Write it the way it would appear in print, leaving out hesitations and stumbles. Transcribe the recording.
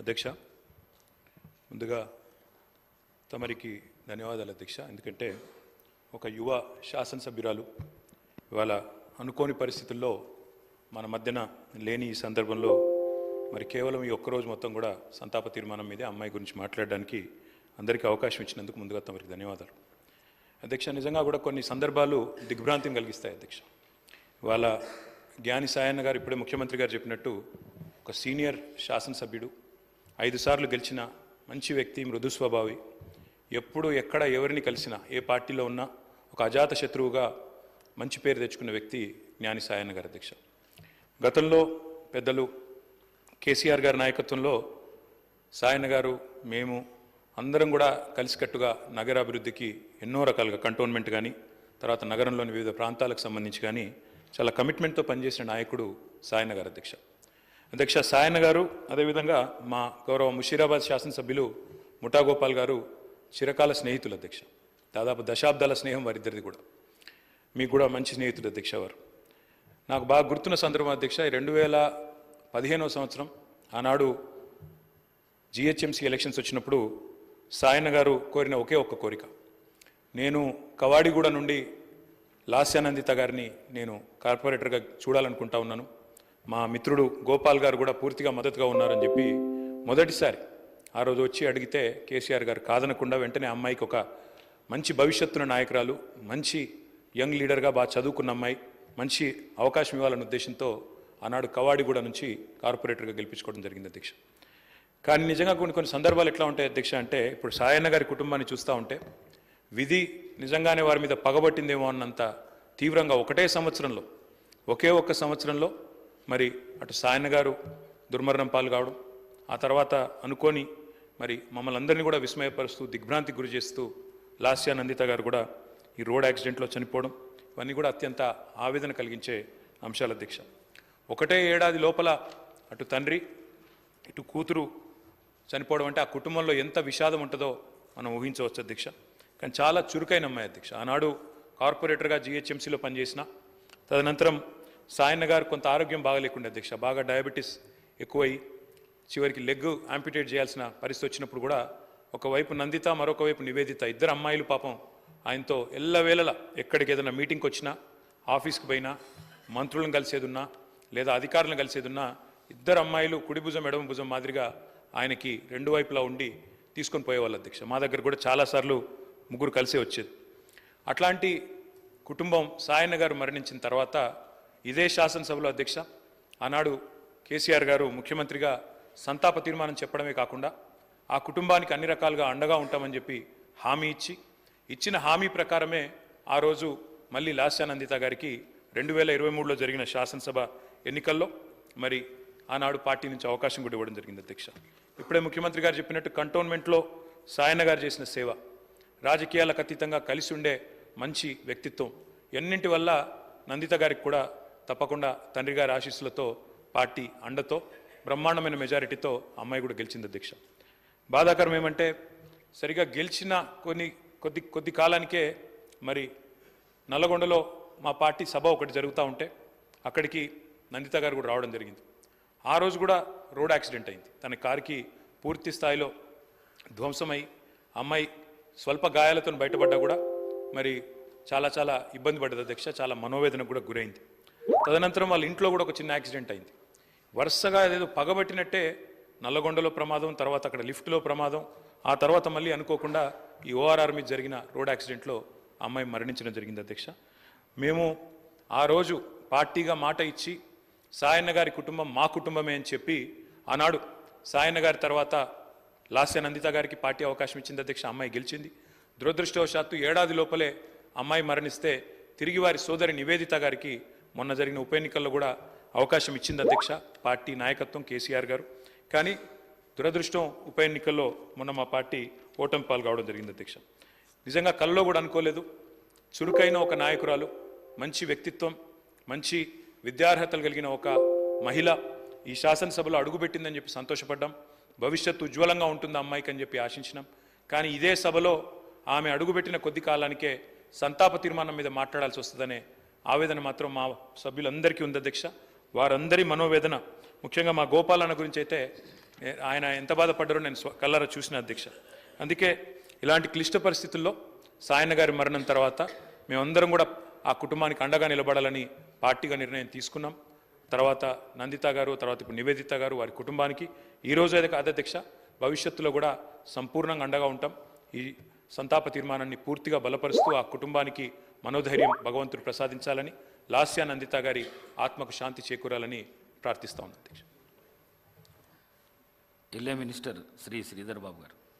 అధ్యక్ష, ముందుగా తమరికి ధన్యవాదాలు అధ్యక్ష. ఎందుకంటే ఒక యువ శాసనసభ్యురాలు ఇవాళ అనుకోని పరిస్థితుల్లో మన మధ్యన లేని ఈ సందర్భంలో మరి కేవలం ఈ ఒక్కరోజు మొత్తం కూడా సంతాప తీర్మానం మీదే అమ్మాయి గురించి మాట్లాడడానికి అందరికీ అవకాశం ఇచ్చినందుకు ముందుగా తమరికి ధన్యవాదాలు అధ్యక్ష. నిజంగా కూడా కొన్ని సందర్భాలు దిగ్భ్రాంతిని కలిగిస్తాయి అధ్యక్ష. ఇవాళ జ్ఞాని సాయన్న గారు ఇప్పుడే ముఖ్యమంత్రి గారు చెప్పినట్టు ఒక సీనియర్ శాసనసభ్యుడు, 5 సార్లు గెలిచిన మంచి వ్యక్తి, మృదు స్వభావి, ఎప్పుడు ఎక్కడ ఎవరిని కలిసినా ఏ పార్టీలో ఉన్నా ఒక అజాత శత్రువుగా మంచి పేరు తెచ్చుకున్న వ్యక్తి జ్ఞాని సాయన్న గారు అధ్యక్ష. గతంలో పెద్దలు కేసీఆర్ గారి నాయకత్వంలో సాయన్న గారు, మేము అందరం కూడా కలిసికట్టుగా నగరాభివృద్ధికి ఎన్నో రకాలుగా కంటోన్మెంట్ కానీ తర్వాత నగరంలోని వివిధ ప్రాంతాలకు సంబంధించి కానీ చాలా కమిట్మెంట్తో పనిచేసిన నాయకుడు సాయన్న గారు అధ్యక్ష. అధ్యక్ష, సాయన్న గారు అదేవిధంగా మా గౌరవ ముషీరాబాద్ శాసనసభ్యులు ముఠా గోపాల్ గారు చిరకాల స్నేహితులు అధ్యక్ష. దాదాపు దశాబ్దాల స్నేహం వారిద్దరిది కూడా. మీకు కూడా మంచి స్నేహితుడు అధ్యక్ష వారు. నాకు బాగా గుర్తున్న సందర్భం అధ్యక్ష, 2015వ సంవత్సరం ఆనాడు జిహెచ్ఎంసీ ఎలక్షన్స్ వచ్చినప్పుడు సాయన్న గారు కోరిన ఒకే ఒక్క కోరిక, నేను కవాడిగూడ నుండి లాస్యానందిత గారిని నేను కార్పొరేటర్గా చూడాలనుకుంటా ఉన్నాను, మా మిత్రుడు గోపాల్ గారు కూడా పూర్తిగా మద్దతుగా ఉన్నారని చెప్పి మొదటిసారి ఆ రోజు వచ్చి అడిగితే కేసీఆర్ గారు కాదనకుండా వెంటనే అమ్మాయికి ఒక మంచి భవిష్యత్తున్న నాయకురాలు, మంచి యంగ్ లీడర్గా బాగా చదువుకున్న అమ్మాయి, మంచి అవకాశం ఇవ్వాలన్న ఉద్దేశంతో ఆనాడు కవాడిగూడ నుంచి కార్పొరేటర్గా గెలిపించుకోవడం జరిగింది అధ్యక్ష. కానీ నిజంగా కొన్ని సందర్భాలు ఎట్లా ఉంటాయి అధ్యక్ష అంటే, ఇప్పుడు సాయన్న గారి కుటుంబాన్ని చూస్తూ ఉంటే విధి నిజంగానే వారి మీద పగబట్టిందేమో అన్నంత తీవ్రంగా ఒకే ఒక్క సంవత్సరంలో మరి అటు సాయన్న గారు దుర్మరణం పాలు కావడం, ఆ తర్వాత అనుకోని మరి మమ్మల్ని అందరినీ కూడా విస్మయపరుస్తూ దిగ్భ్రాంతికి గురి చేస్తూ లాస్యానందిత గారు కూడా ఈ రోడ్ యాక్సిడెంట్లో చనిపోవడం, ఇవన్నీ కూడా అత్యంత ఆవేదన కలిగించే అంశాలు అధ్యక్ష. ఒకటే ఏడాది లోపల అటు తండ్రి ఇటు కూతురు చనిపోవడం అంటే ఆ కుటుంబంలో ఎంత విషాదం ఉంటుందో మనం ఊహించవచ్చు అధ్యక్ష. కానీ చాలా చురుకైన అమ్మాయి అధ్యక్ష. ఆనాడు కార్పొరేటర్గా జిహెచ్ఎంసీలో పనిచేసిన, తదనంతరం సాయన్న గారు కొంత ఆరోగ్యం బాగలేకుండా అధ్యక్ష, బాగా డయాబెటీస్ ఎక్కువై చివరికి లెగ్ యాంపిటేట్ చేయాల్సిన పరిస్థితి వచ్చినప్పుడు కూడా ఒకవైపు నందిత, మరొక వైపు నివేదిత, ఇద్దరు అమ్మాయిలు పాపం ఆయనతో ఎల్లవేళలా ఎక్కడికి ఏదైనా మీటింగ్కి వచ్చినా, ఆఫీస్కి పోయినా, మంత్రులను కలిసేది ఉన్నా లేదా అధికారులను కలిసేది ఉన్నా, ఇద్దరు అమ్మాయిలు కుడి భుజం ఎడమ భుజం మాదిరిగా ఆయనకి రెండు వైపులా ఉండి తీసుకొని పోయేవాళ్ళు అధ్యక్ష. మా దగ్గర కూడా చాలాసార్లు ముగ్గురు కలిసే వచ్చేది. అట్లాంటి కుటుంబం సాయన్న గారు మరణించిన తర్వాత ఇదే శాసనసభలో అధ్యక్ష ఆనాడు కేసీఆర్ గారు ముఖ్యమంత్రిగా సంతాప తీర్మానం చెప్పడమే కాకుండా ఆ కుటుంబానికి అన్ని రకాలుగా అండగా ఉంటామని చెప్పి హామీ ఇచ్చిన హామీ ప్రకారమే ఆ రోజు మళ్ళీ లాస్యానందిత గారికి 2023లో జరిగిన శాసనసభ ఎన్నికల్లో మరి ఆనాడు పార్టీ నుంచి అవకాశం కూడా ఇవ్వడం జరిగింది అధ్యక్ష. ఇప్పుడే ముఖ్యమంత్రి గారు చెప్పినట్టు కంటోన్మెంట్లో సాయన్న గారు చేసిన సేవ, రాజకీయాలకు అతీతంగా కలిసి ఉండే మంచి వ్యక్తిత్వం, ఎన్నింటి వల్ల నందిత గారికి కూడా తప్పకుండా తండ్రి గారి ఆశీస్సులతో పార్టీ అండతో బ్రహ్మాండమైన మెజారిటీతో అమ్మాయి కూడా గెలిచింది అధ్యక్ష. బాధాకరం ఏమంటే సరిగా గెలిచిన కొద్ది కాలానికే మరి నల్లగొండలో మా పార్టీ సభ ఒకటి జరుగుతూ ఉంటే అక్కడికి నందిత గారు కూడా రావడం జరిగింది. ఆ రోజు కూడా రోడ్ యాక్సిడెంట్ అయింది. తన కారుకి పూర్తి స్థాయిలో ధ్వంసమై అమ్మాయి స్వల్ప గాయాలతో బయటపడ్డా కూడా మరి చాలా ఇబ్బంది పడ్డది అధ్యక్ష. చాలా మనోవేదనకు కూడా గురైంది. తదనంతరం వాళ్ళ ఇంట్లో కూడా ఒక చిన్న యాక్సిడెంట్ అయింది. వరుసగా ఏదో పగబట్టినట్టే నల్లగొండలో ప్రమాదం, తర్వాత అక్కడ లిఫ్ట్లో ప్రమాదం, ఆ తర్వాత మళ్ళీ అనుకోకుండా ఈ ఓఆర్ఆర్ మీద జరిగిన రోడ్ యాక్సిడెంట్లో అమ్మాయి మరణించడం జరిగింది అధ్యక్ష. మేము ఆ రోజు పార్టీగా మాట ఇచ్చి సాయన్న గారి కుటుంబం మా కుటుంబమే అని చెప్పి ఆనాడు సాయన్న గారి తర్వాత లాస్యానందిత గారికి పార్టీ అవకాశం ఇచ్చింది అధ్యక్ష. అమ్మాయి గెలిచింది. దురదృష్టవశాత్తు ఏడాది లోపలే అమ్మాయి మరణిస్తే తిరిగి వారి సోదరి నివేదిత గారికి మొన్న జరిగిన ఉప ఎన్నికల్లో కూడా అవకాశం ఇచ్చింది అధ్యక్ష పార్టీ నాయకత్వం, కేసీఆర్ గారు. కానీ దురదృష్టం ఉప ఎన్నికల్లో మొన్న మా పార్టీ ఓటమి పాలు కావడం జరిగింది అధ్యక్ష. నిజంగా కల్లో కూడా అనుకోలేదు. చురుకైన ఒక నాయకురాలు, మంచి వ్యక్తిత్వం, మంచి విద్యార్హతలు కలిగిన ఒక మహిళ ఈ శాసనసభలో అడుగుపెట్టిందని చెప్పి సంతోషపడ్డాం. భవిష్యత్తు ఉజ్వలంగా ఉంటుంది అమ్మాయికి అని చెప్పి ఆశించినాం. కానీ ఇదే సభలో ఆమె అడుగుపెట్టిన కొద్ది కాలానికే సంతాప తీర్మానం మీద మాట్లాడాల్సి వస్తుందనే ఆవేదన మాత్రం మా సభ్యులందరికీ ఉంది అధ్యక్ష. వారందరి మనోవేదన, ముఖ్యంగా మా గోపాలన్న గురించి అయితే ఆయన ఎంత బాధపడ్డారో నేను కళ్ళారా చూసిన అధ్యక్ష. అందుకే ఇలాంటి క్లిష్ట పరిస్థితుల్లో సాయన్న గారి మరణం తర్వాత మేమందరం కూడా ఆ కుటుంబానికి అండగా నిలబడాలని పార్టీగా నిర్ణయం తీసుకున్నాం. తర్వాత నందిత గారు, తర్వాత ఇప్పుడు నివేదిత గారు, వారి కుటుంబానికి ఈరోజు అయితే కాదు అధ్యక్ష, భవిష్యత్తులో కూడా సంపూర్ణంగా అండగా ఉంటాం. ఈ సంతాప తీర్మానాన్ని పూర్తిగా బలపరుస్తూ ఆ కుటుంబానికి మనోధైర్యం భగవంతుడు ప్రసాదించాలని, లాస్య నందిత గారి ఆత్మకు శాంతి చేకూరాలని ప్రార్థిస్తా ఉన్నాను అధ్యక్ష. జిల్లా మినిస్టర్ శ్రీ శ్రీధర్ బాబు గారు.